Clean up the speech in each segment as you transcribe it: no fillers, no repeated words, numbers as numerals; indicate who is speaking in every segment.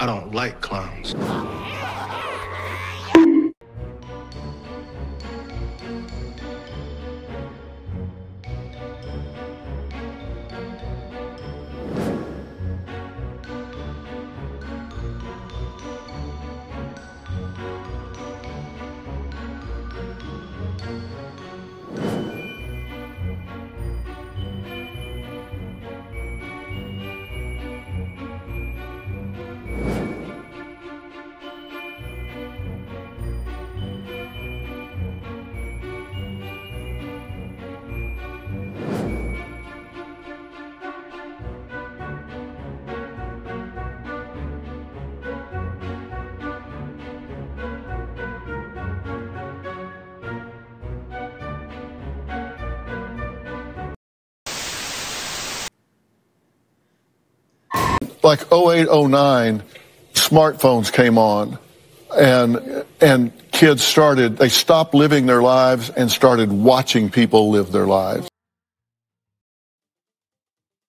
Speaker 1: I don't like clowns.
Speaker 2: Like 08, 09, smartphones came on, and kids they stopped living their lives and started watching people live their lives.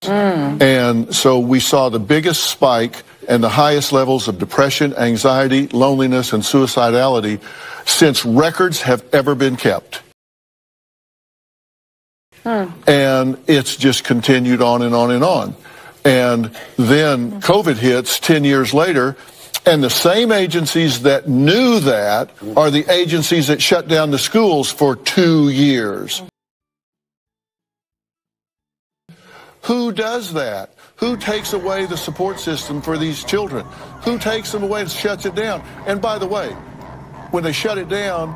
Speaker 2: And so we saw the biggest spike and the highest levels of depression, anxiety, loneliness, and suicidality since records have ever been kept. And it's just continued on and on and on. And then COVID hits 10 years later, and the same agencies that knew that are the agencies that shut down the schools for 2 years. Who does that? Who takes away the support system for these children? Who takes them away and shuts it down? And by the way, when they shut it down,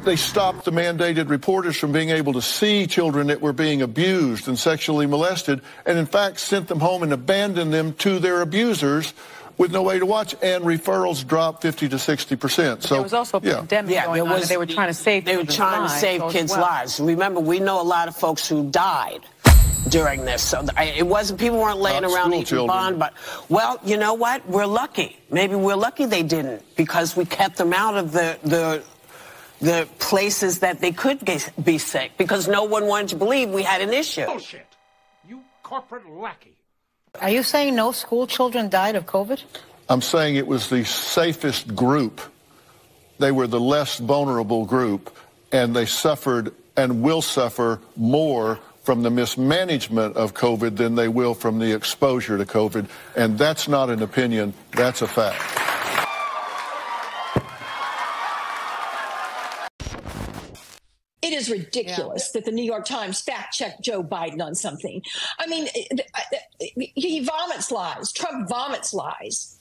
Speaker 2: they stopped the mandated reporters from being able to see children that were being abused and sexually molested, and in fact sent them home and abandoned them to their abusers with no way to watch, and referrals dropped 50 to 60%. So
Speaker 3: there was also a pandemic going on, and they were trying to save
Speaker 4: kids' lives. Remember, we know a lot of folks who died during this, so it wasn't, people weren't laying around eating bond, but, well, you know what? We're lucky. Maybe we're lucky they didn't, because we kept them out of the places that they could be sick, because no one wanted to believe we had an issue.
Speaker 5: Bullshit. You corporate lackey.
Speaker 3: Are you saying no school children died of COVID?
Speaker 2: I'm saying it was the safest group. They were the less vulnerable group, and they suffered and will suffer more from the mismanagement of COVID than they will from the exposure to COVID. And that's not an opinion, that's a fact.
Speaker 6: It is ridiculous that the New York Times fact-checked Joe Biden on something. I mean, he vomits lies. Trump vomits lies.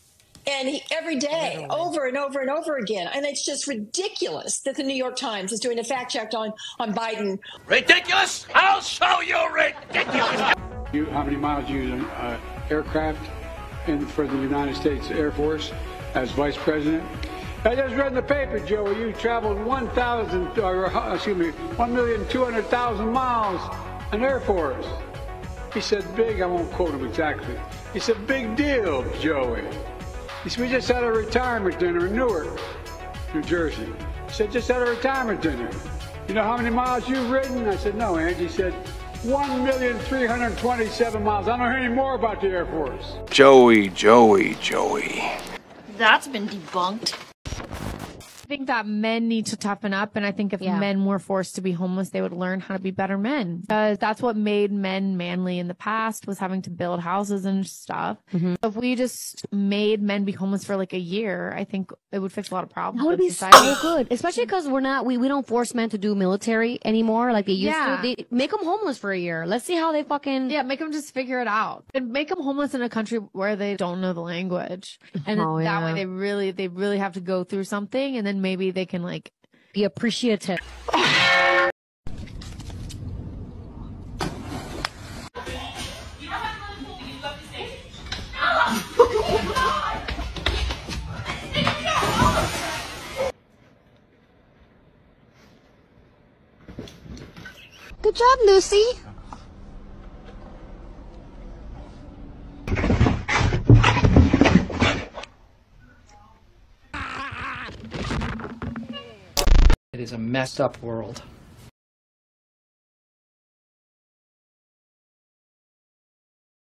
Speaker 6: And every day, over and over and over again. And it's just ridiculous that the New York Times is doing a fact-check on Biden.
Speaker 5: Ridiculous? I'll show you ridiculous.
Speaker 7: How many miles you use an aircraft for the United States Air Force as vice president? I just read in the paper, Joey, you traveled 1,200,000 miles in Air Force. He said, big, I won't quote him exactly. He said, big deal, Joey. He said, we just had a retirement dinner in Newark, New Jersey. He said, just had a retirement dinner. You know how many miles you've ridden? I said, no, Angie. He said, 1,327 miles. I don't hear any more about the Air Force.
Speaker 5: Joey.
Speaker 8: That's been debunked.
Speaker 9: I think that men need to toughen up, and I think if men were forced to be homeless, they would learn how to be better men. Because that's what made men manly in the past, was having to build houses and stuff. If we just made men be homeless for like a year, I think it would fix a lot of problems.
Speaker 8: That would be so good, especially because we don't force men to do military anymore like they used to. They make them homeless for a year. Let's see how they fucking
Speaker 9: make them just figure it out, and make them homeless in a country where they don't know the language, and that way they really have to go through something, and then maybe they can like
Speaker 8: be appreciative.
Speaker 10: Good job, Lucy.
Speaker 11: It is a messed up world.